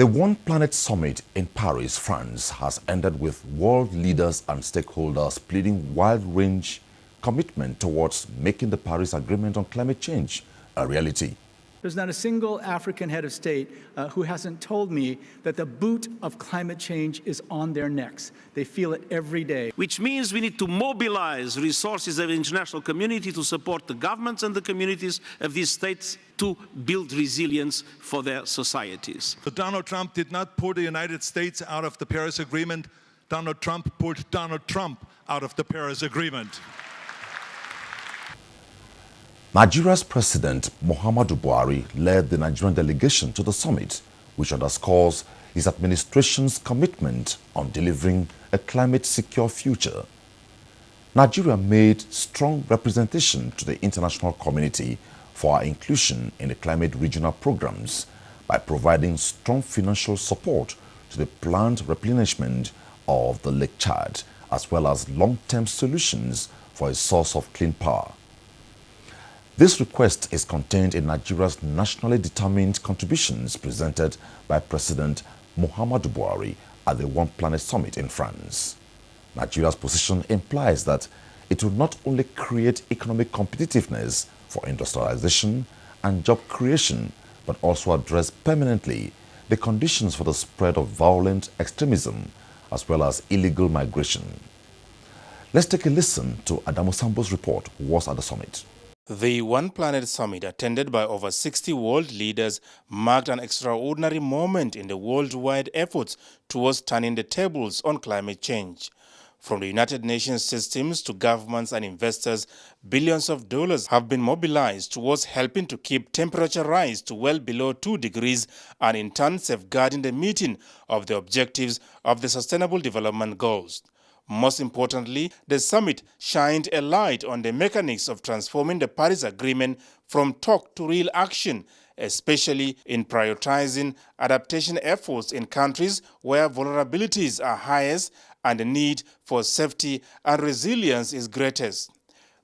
The One Planet Summit in Paris, France, has ended with world leaders and stakeholders pleading wide-range commitment towards making the Paris Agreement on climate change a reality. There's not a single African head of state who hasn't told me that the boot of climate change is on their necks. They feel it every day. Which means we need to mobilize resources of the international community to support the governments and the communities of these states to build resilience for their societies. Donald Trump did not pull the United States out of the Paris Agreement. Donald Trump pulled Donald Trump out of the Paris Agreement. Nigeria's President Muhammadu Buhari led the Nigerian delegation to the summit, which underscores his administration's commitment on delivering a climate-secure future. Nigeria made strong representation to the international community for our inclusion in the climate regional programs by providing strong financial support to the planned replenishment of the Lake Chad, as well as long-term solutions for a source of clean power. This request is contained in Nigeria's nationally determined contributions presented by President Muhammadu Buhari at the One Planet Summit in France. Nigeria's position implies that it will not only create economic competitiveness for industrialization and job creation, but also address permanently the conditions for the spread of violent extremism as well as illegal migration. Let's take a listen to Adamu Sambo's report, who was at the summit. The One Planet Summit, attended by over 60 world leaders, marked an extraordinary moment in the worldwide efforts towards turning the tables on climate change. From the United Nations systems to governments and investors, billions of dollars have been mobilized towards helping to keep temperature rise to well below 2 degrees and in turn safeguarding the meeting of the objectives of the Sustainable Development Goals. Most importantly, the summit shined a light on the mechanics of transforming the Paris Agreement from talk to real action, especially in prioritizing adaptation efforts in countries where vulnerabilities are highest and the need for safety and resilience is greatest.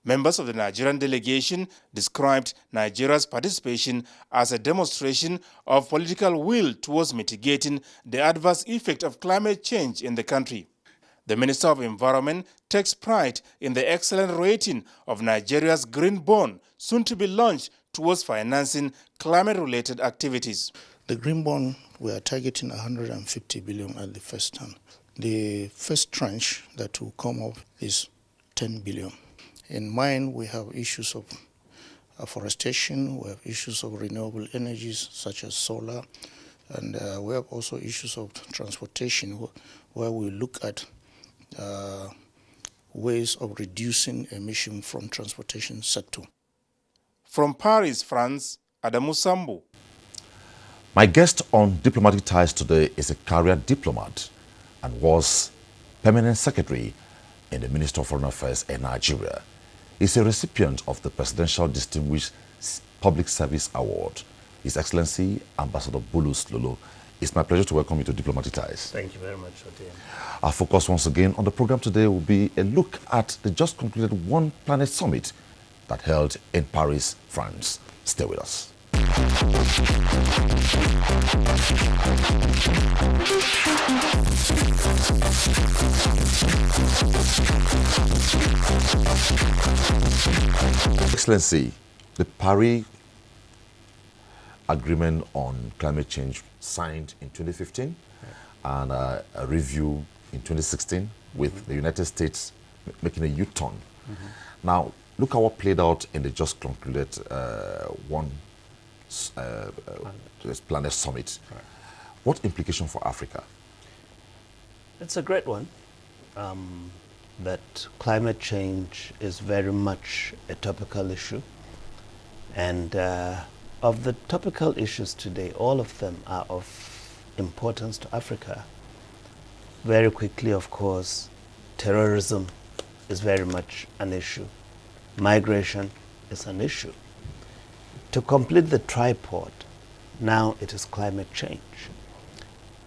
Members of the Nigerian delegation described Nigeria's participation as a demonstration of political will towards mitigating the adverse effect of climate change in the country. The Minister of Environment takes pride in the excellent rating of Nigeria's Green Bond, soon to be launched towards financing climate-related activities. The Green Bond, we are targeting 150 billion at the first time. The first tranche that will come up is 10 billion. In mind, we have issues of afforestation, we have issues of renewable energies such as solar, and we have also issues of transportation where we look at ways of reducing emission from transportation sector. From Paris, France, Adamu Sambo. My guest on Diplomatic Ties today is a career diplomat and was Permanent Secretary in the Ministry of Foreign Affairs in Nigeria. He's a recipient of the Presidential Distinguished Public Service Award. His Excellency, Ambassador Bulus Lolo. It's my pleasure to welcome you to Diplomatic Ties. Thank you very much, Otieno. Our focus once again on the program today will be a look at the just concluded One Planet Summit that held in Paris, France. Stay with us. Excellency, the Paris Agreement on Climate Change signed in 2015 and a review in 2016 with the United States making a U-turn. Now, look how it played out in the just concluded Planet Summit. What implication for Africa? It's a great one. That climate change is very much a topical issue. And of the topical issues today, all of them are of importance to Africa. Very quickly, of course, terrorism is very much an issue. Migration is an issue. To complete the tripod, now it is climate change.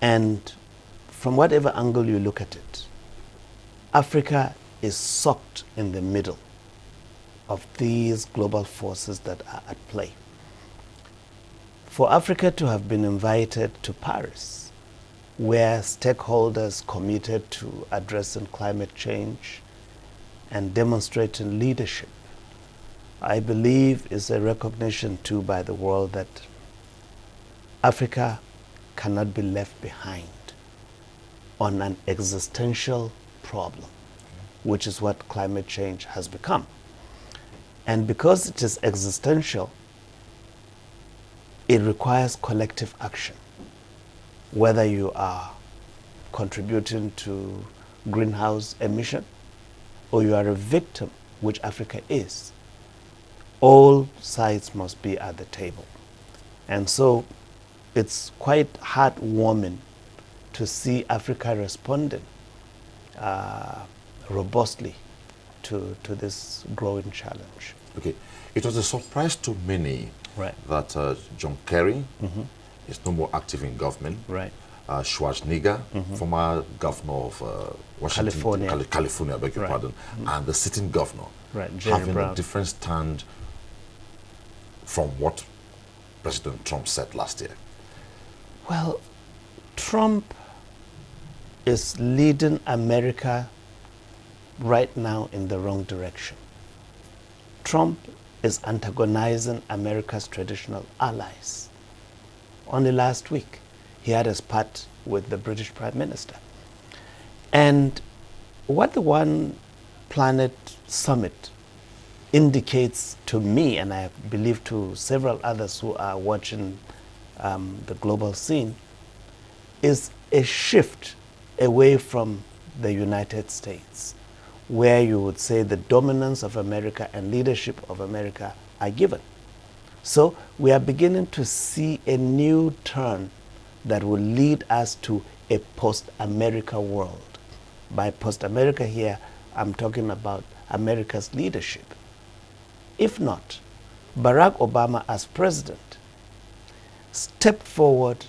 And from whatever angle you look at it, Africa is socked in the middle of these global forces that are at play. For Africa to have been invited to Paris where stakeholders committed to addressing climate change and demonstrating leadership, I believe is a recognition too by the world that Africa cannot be left behind on an existential problem, which is what climate change has become. And because it is existential, it requires collective action. Whether you are contributing to greenhouse emission or you are a victim, which Africa is, all sides must be at the table. And so it's quite heartwarming to see Africa responding robustly to this growing challenge. Okay, it was a surprise to many Right. that John Kerry is no more active in government. Right. Schwarzenegger, former governor of Washington, California, I beg your Right. pardon, and the sitting governor, Right, Jerry having Brown. a different stand from what President Trump said last year. Well, Trump is leading America right now in the wrong direction. Trump is antagonizing America's traditional allies. Only last week, he had a spat with the British Prime Minister. And what the One Planet Summit indicates to me, and I believe to several others who are watching the global scene, is a shift away from the United States, where you would say the dominance of America and leadership of America are given. So we are beginning to see a new turn that will lead us to a post-America world. By post-America here, I'm talking about America's leadership. If not, Barack Obama as president stepped forward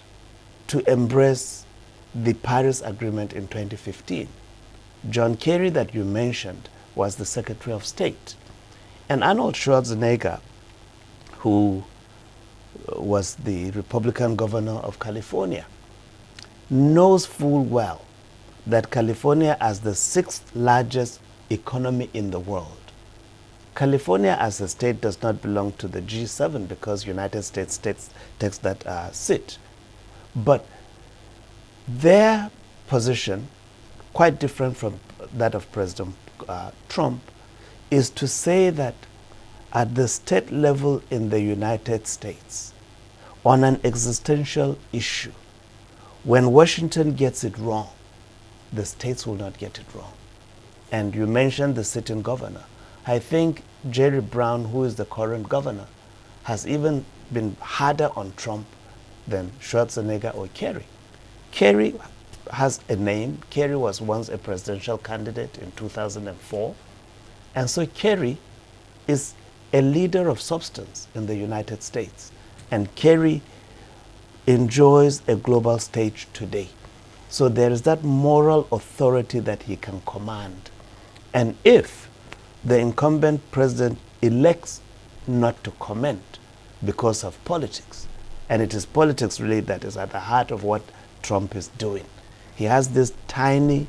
to embrace the Paris Agreement in 2015. John Kerry, that you mentioned, was the Secretary of State. And Arnold Schwarzenegger, who was the Republican governor of California, knows full well that California, as the 6th largest economy in the world, California as a state does not belong to the G7 because United States takes that seat. But their position, quite different from that of President Trump, is to say that at the state level in the United States, on an existential issue, when Washington gets it wrong, the states will not get it wrong. And you mentioned the sitting governor. I think Jerry Brown, who is the current governor, has even been harder on Trump than Schwarzenegger or Kerry. Kerry has a name. Kerry was once a presidential candidate in 2004. And so Kerry is a leader of substance in the United States. And Kerry enjoys a global stage today. So there is that moral authority that he can command. And if the incumbent president elects not to comment because of politics, and it is politics really that is at the heart of what Trump is doing. He has this tiny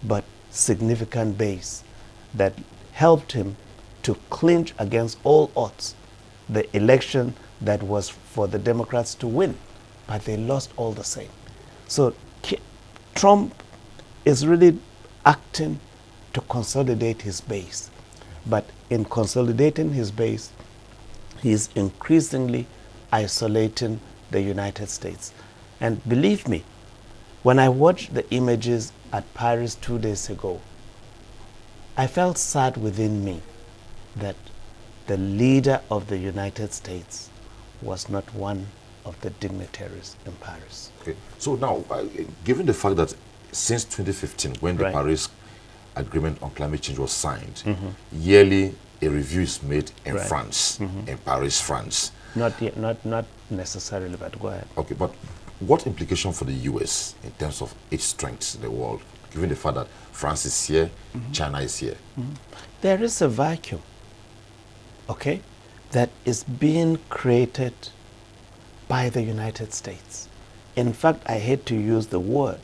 but significant base that helped him to clinch against all odds the election that was for the Democrats to win, but they lost all the same. So Trump is really acting to consolidate his base. But in consolidating his base, he is increasingly isolating the United States. And believe me, when I watched the images at Paris 2 days ago, I felt sad within me that the leader of the United States was not one of the dignitaries in Paris. Okay. So now, given the fact that since 2015, when the Right. Paris Agreement on Climate Change was signed, yearly a review is made in Right. France, in Paris, France. Not yet, not necessarily, but go ahead. Okay, but what implication for the U.S. in terms of its strengths in the world, given the fact that France is here, China is here? There is a vacuum, okay, that is being created by the United States. In fact, I hate to use the word,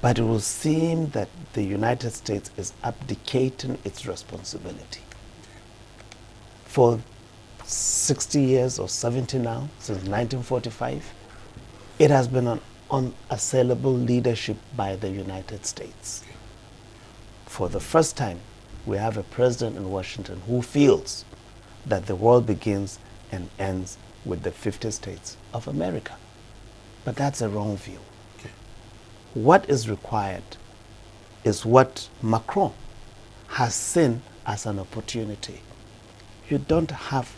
but it will seem that the United States is abdicating its responsibility. For 60 years or 70 now, since 1945, it has been an unassailable leadership by the United States. For the first time, we have a president in Washington who feels that the world begins and ends with the 50 states of America. But that's a wrong view. Okay. What is required is what Macron has seen as an opportunity. You don't have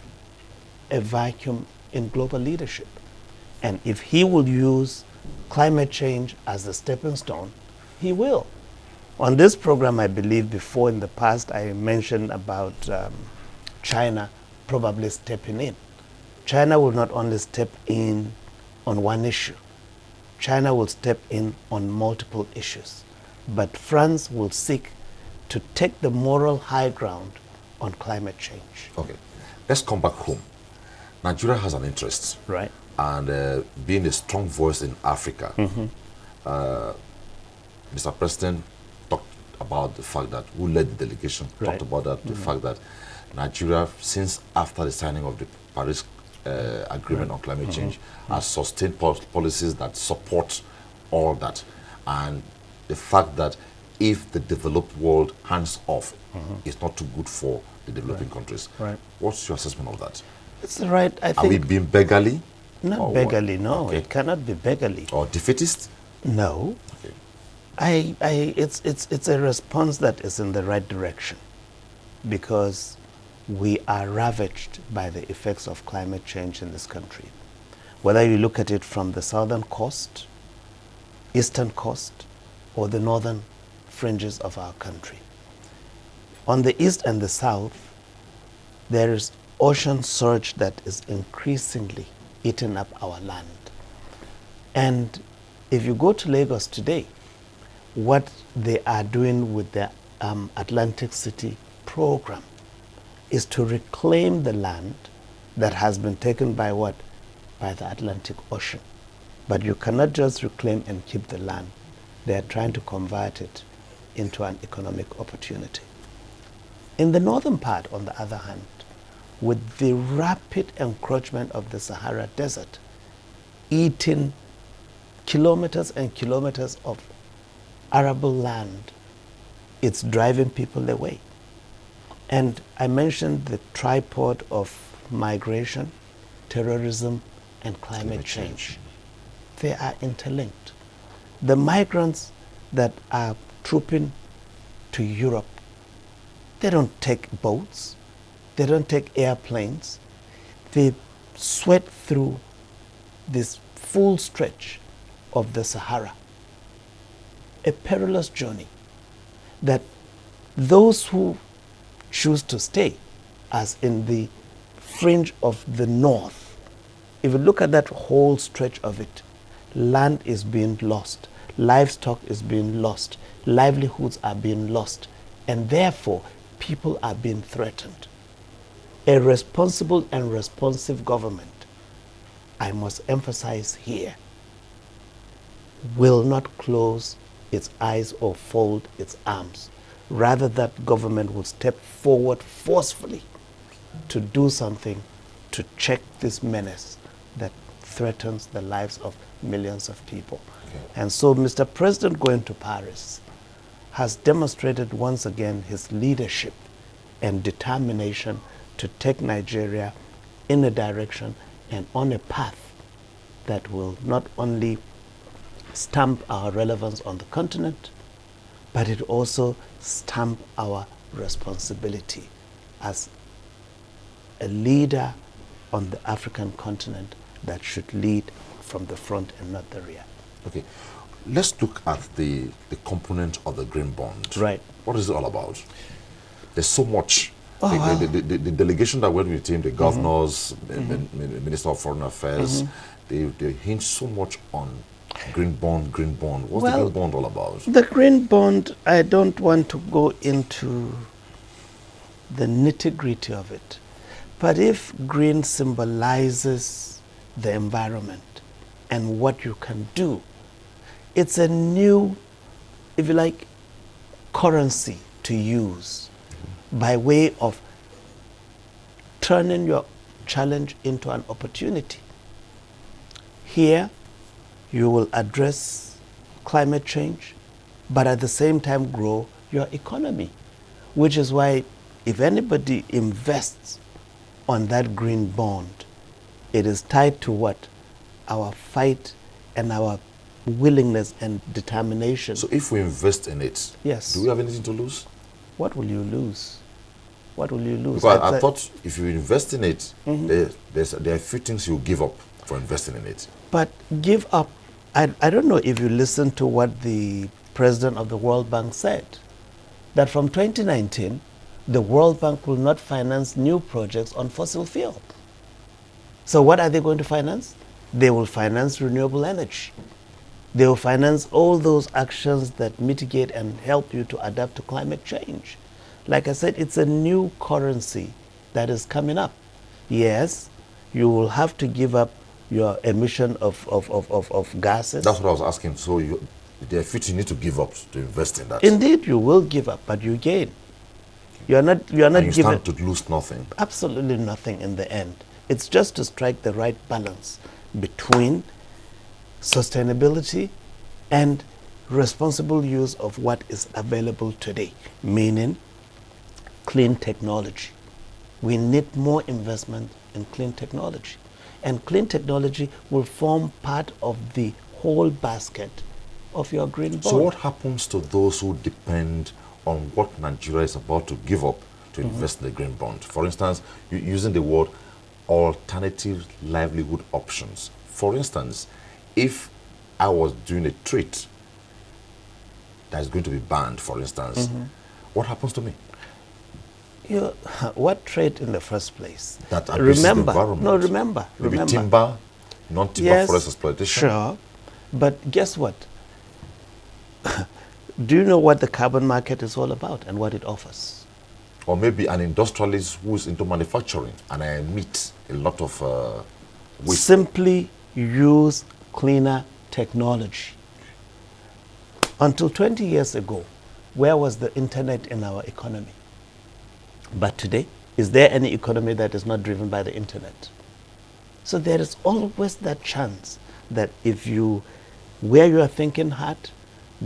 a vacuum in global leadership. And if he will use climate change as a stepping stone, he will. On this program, I believe before in the past, I mentioned about China probably stepping in. China will not only step in on one issue. China will step in on multiple issues. But France will seek to take the moral high ground on climate change. Okay, let's come back home. Nigeria has an interest. Right. And being a strong voice in Africa, Mr. President talked about the fact that, who led the delegation, talked about that, the fact that Nigeria, since after the signing of the Paris Agreement on climate change, has sustained policies that support all that. And the fact that if the developed world hands off, it's not too good for the developing countries. Right. What's your assessment of that? It's right, I think. Are we being beggarly? Not beggarly, no. Okay. It cannot be beggarly. Or defeatist? No. Okay. It's a response that is in the right direction, because we are ravaged by the effects of climate change in this country. Whether you look at it from the southern coast, eastern coast, or the northern fringes of our country. On the east and the south, there is ocean surge that is increasingly eating up our land. And if you go to Lagos today, what they are doing with the Atlantic City program is to reclaim the land that has been taken by what? By the Atlantic Ocean. But you cannot just reclaim and keep the land. They are trying to convert it into an economic opportunity. In the northern part, on the other hand, with the rapid encroachment of the Sahara Desert, eating kilometers and kilometers of arable land, it's driving people away. And I mentioned the tripod of migration, terrorism, and climate change. They are interlinked. The migrants that are trooping to Europe, they don't take boats, they don't take airplanes. They sweat through this full stretch of the Sahara. A perilous journey that those who choose to stay, as in the fringe of the north, if you look at that whole stretch of it, land is being lost, livestock is being lost, livelihoods are being lost, and therefore people are being threatened. A responsible and responsive government, I must emphasize here, will not close its eyes or fold its arms. Rather, that government will step forward forcefully to do something to check this menace that threatens the lives of millions of people. Okay. And so Mr. President going to Paris has demonstrated once again his leadership and determination to take Nigeria in a direction and on a path that will not only stamp our relevance on the continent, but it also stamp our responsibility as a leader on the African continent that should lead from the front and not the rear. Okay, let's look at the component of the green bond. Right. What is it all about? There's so much. The delegation that went with him, the governors, the Minister of Foreign Affairs, they hinge so much on green bond, green bond. What's the green bond all about? The green bond, I don't want to go into the nitty-gritty of it. But if green symbolizes the environment, and what you can do. It's a new, if you like, currency to use by way of turning your challenge into an opportunity. Here, you will address climate change, but at the same time grow your economy, which is why if anybody invests on that green bond, it is tied to what? Our fight and our willingness and determination. So if we invest in it, Yes. do we have anything to lose? What will you lose? What will you lose? Because I thought if you invest in it, there are a few things you give up for investing in it. But give up. I don't know if you listened to what the president of the World Bank said, that from 2019, the World Bank will not finance new projects on fossil fuel. So what are they going to finance? They will finance renewable energy. They will finance all those actions that mitigate and help you to adapt to climate change. Like I said, it's a new currency that is coming up. Yes, you will have to give up your emission of gases. That's what I was asking. So there are few things you need to give up to invest in that. Indeed, you will give up, but you gain. You are not and you giving stand to lose nothing. absolutely nothing in the end. It's just to strike the right balance between sustainability and responsible use of what is available today, meaning clean technology. We need more investment in clean technology. And clean technology will form part of the whole basket of your green bond. So what happens to those who depend on what Nigeria is about to give up to invest in the green bond? For instance, using the word alternative livelihood options. For instance, if I was doing a trade that is going to be banned, for instance, what happens to me? What trade in the first place? That abuses the remember, environment. no, remember, Maybe remember. timber, non-timber Yes, forest exploitation. Sure, but guess what? Do you know what the carbon market is all about and what it offers? Or maybe an industrialist who is into manufacturing and I emit a lot of waste. Simply use cleaner technology. Until 20 years ago, where was the internet in our economy? But today, is there any economy that is not driven by the internet? So there is always that chance that if you wear your thinking hat,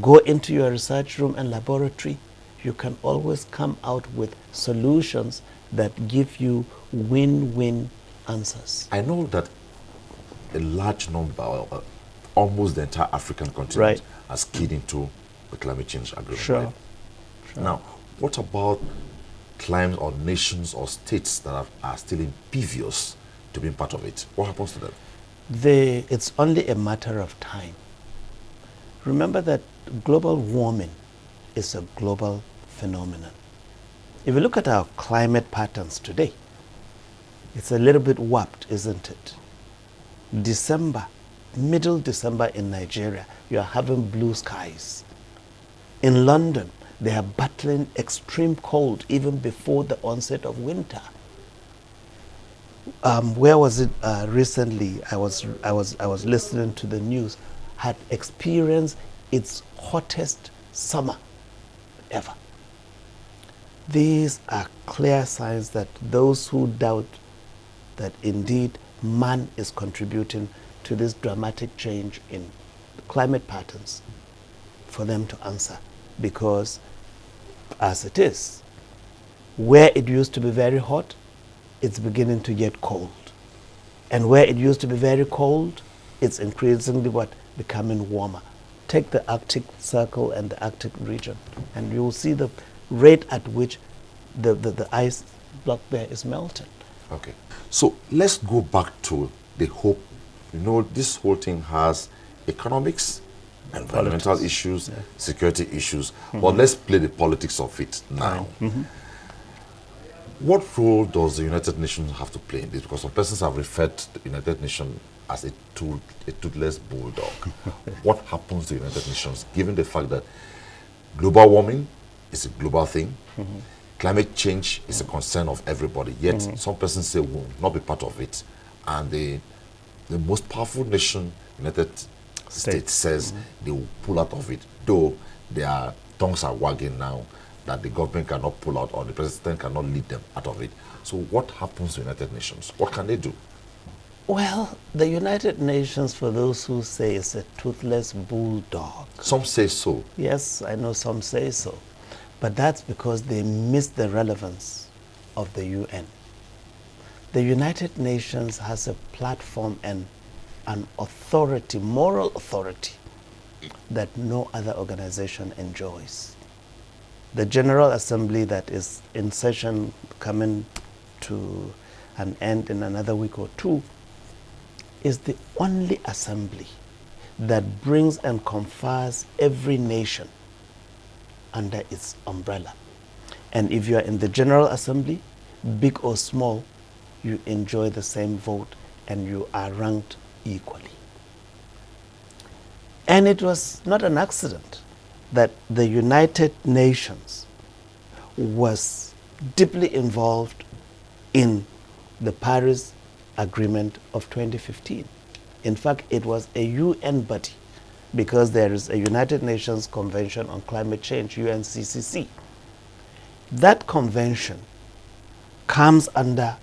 go into your research room and laboratory, you can always come out with solutions that give you win-win answers. I know that a large number, almost the entire African continent, Right. has keyed into the climate change agreement. Sure. Right? Now, what about climes or nations or states that are still impervious to being part of it? What happens to them? It's only a matter of time. Remember that global warming is a global phenomenon. If you look at our climate patterns today, it's a little bit warped, isn't it? December, middle December in Nigeria, you are having blue skies. In London, they are battling extreme cold even before the onset of winter. Where was it recently? I was listening to the news. Had experienced its hottest summer ever. These are clear signs that those who doubt that indeed man is contributing to this dramatic change in climate patterns, for them to answer. Because as it is, where it used to be very hot, it's beginning to get cold. And where it used to be very cold, it's increasingly becoming warmer. Take the Arctic Circle and the Arctic region, and you will see the rate at which the ice block there is melting. Okay. So let's go back to the hope. You know, this whole thing has economics, environmental issues, security issues. But let's play the politics of it now. What role does the United Nations have to play in this? Because some persons have referred to the United Nations as a toothless bulldog. What happens to the United Nations, given the fact that global warming is a global thing, climate change is a concern of everybody, yet some persons say we will not be part of it, and the the most powerful nation, United States, says they will pull out of it, though their tongues are wagging now that the government cannot pull out or the president cannot lead them out of it. So what happens to United Nations? What can they do? Well, the United Nations, for those who say, is a toothless bulldog. Some say so. Yes, I know some say so. But that's because they miss the relevance of the UN. The United Nations has a platform and an authority, moral authority, that no other organization enjoys. The General Assembly that is in session, coming to an end in another week or two, is the only assembly that brings and confers every nation under its umbrella. And if you are in the General Assembly, big or small, you enjoy the same vote and you are ranked equally. And it was not an accident that the United Nations was deeply involved in the Paris Agreement of 2015. In fact, it was a UN body because there is a United Nations Convention on Climate Change, UNCCC. That convention comes under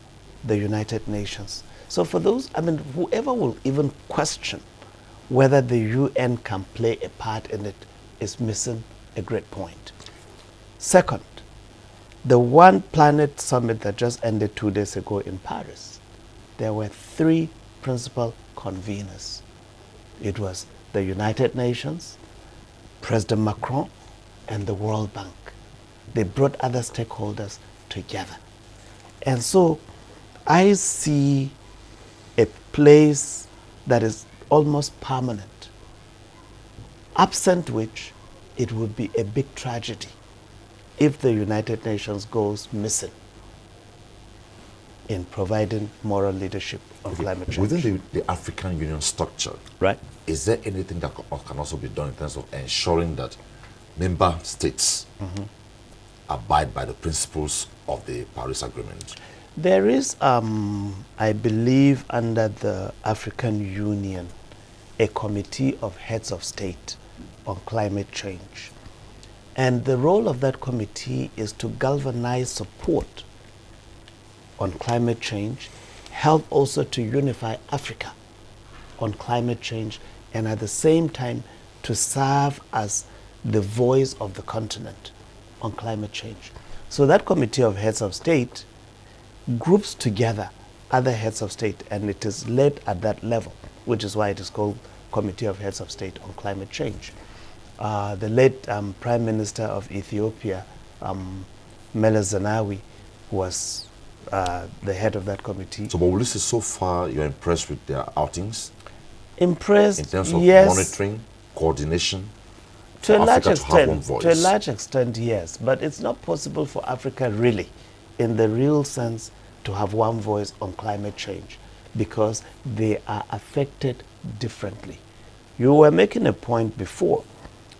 the United Nations. So for those, whoever will even question whether the UN can play a part in it is missing a great point. Second, the One Planet Summit that just ended 2 days ago in Paris, there were 3 principal conveners. It was the United Nations, President Macron, and the World Bank. They brought other stakeholders together. And so I see a place that is almost permanent, absent which it would be a big tragedy if the United Nations goes missing in providing moral leadership on climate change. Within the African Union structure, right, is there anything that can also be done in terms of ensuring that member states abide by the principles of the Paris Agreement? There is, I believe, under the African Union, a committee of heads of state on climate change. And the role of that committee is to galvanize support on climate change, help also to unify Africa on climate change, and at the same time to serve as the voice of the continent on climate change. So that committee of heads of state groups together other heads of state, and it is led at that level, which is why it is called Committee of Heads of State on Climate Change. The late Prime Minister of Ethiopia, Meles Zenawi, was the head of that committee. So, but will you say so far you're impressed with their outings? Impressed, in terms of yes. monitoring, coordination? To a large extent, yes. But it's not possible for Africa really, in the real sense, to have one voice on climate change because they are affected differently. You were making a point before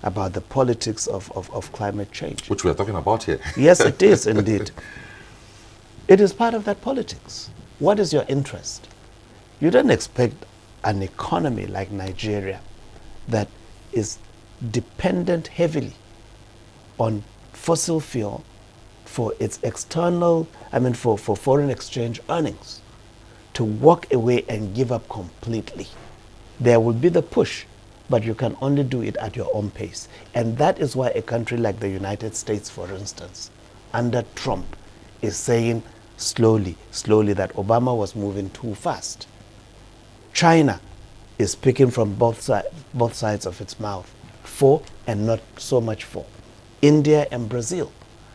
about the politics of climate change. Which we are talking about here. Yes, it is indeed. It is part of that politics. What is your interest? You don't expect an economy like Nigeria that is dependent heavily on fossil fuel for its external, for foreign exchange earnings, to walk away and give up completely. There will be the push, but you can only do it at your own pace. And that is why a country like the United States, for instance, under Trump, is saying slowly that Obama was moving too fast. China is speaking from both sides of its mouth, for and not so much for. India and Brazil,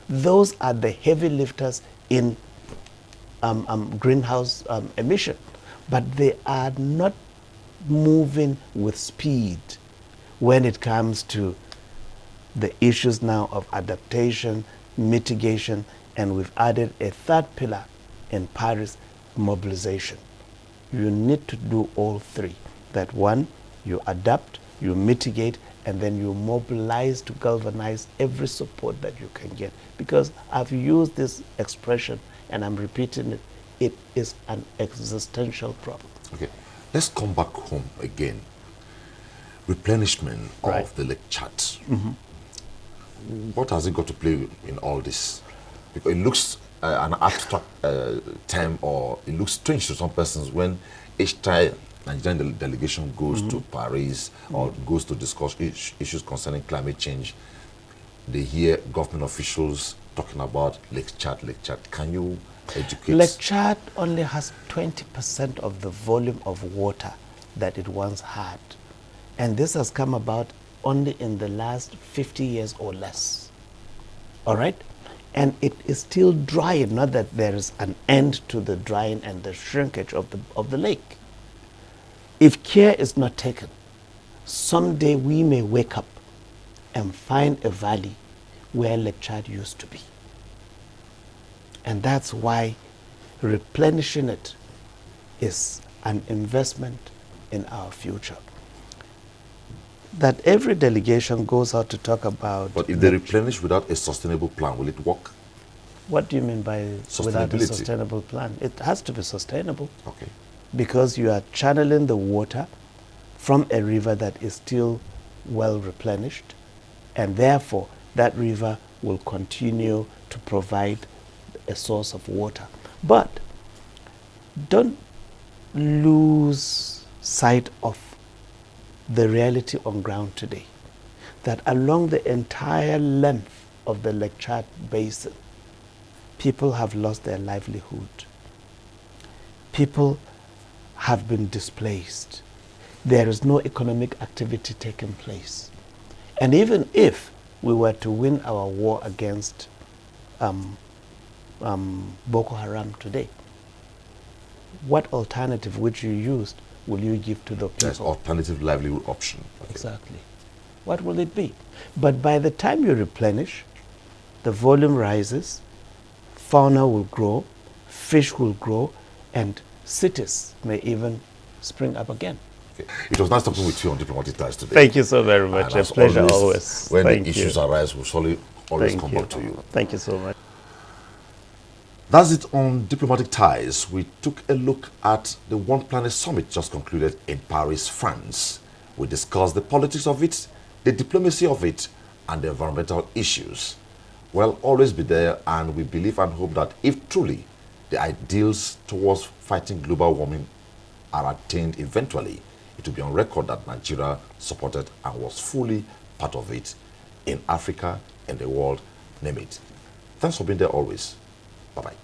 those are the heavy lifters in greenhouse emission, but they are not moving with speed when it comes to the issues now of adaptation, mitigation, and we've added a third pillar in Paris, mobilization. You need to do all 3. That one, you adapt, you mitigate, and then you mobilize to galvanize every support that you can get. Because I've used this expression and I'm repeating it, it is an existential problem. Okay. Let's come back home again. Replenishment Right. of the Lake Chad. What has it got to play in all this? Because it looks an abstract term, or it looks strange to some persons when each time Nigerian delegation goes to Paris or goes to discuss issues concerning climate change, they hear government officials talking about Lake Chad, Lake Chad. Can you educate? Lake Chad only has 20% of the volume of water that it once had. And this has come about only in the last 50 years or less. All right? And it is still drying, not that there is an end to the drying and the shrinkage of the lake. If care is not taken, someday we may wake up and find a valley where Lake Chad used to be. And that's why replenishing it is an investment in our future. That every delegation goes out to talk about. But if they replenish without a sustainable plan, will it work? What do you mean by without a Sustainability. sustainable plan? It has to be sustainable. Okay. Because you are channeling the water from a river that is still well replenished, and therefore that river will continue to provide a source of water. But don't lose sight of the reality on ground today, that along the entire length of the Lake Chad basin, people have lost their livelihood. People have been displaced. There is no economic activity taking place. And even if we were to win our war against Boko Haram today, what alternative which you used will you give to the people? There's alternative livelihood option. Okay. Exactly. What will it be? But by the time you replenish, the volume rises, fauna will grow, fish will grow, and cities may even spring up again. Okay. It was nice talking with you on Diplomatic Ties today. Thank you so very much. And A as pleasure always. When Thank the issues you. arise, we'll surely always Thank come you. back to you. Thank you so much. That's it on Diplomatic Ties. We took a look at the One Planet Summit just concluded in Paris, France. We discussed the politics of it, the diplomacy of it, and the environmental issues. Well, always be there, and we believe and hope that if truly the ideals towards fighting global warming are attained eventually, it will be on record that Nigeria supported and was fully part of it in Africa, in the world, name it. Thanks for being there always. Bye-bye.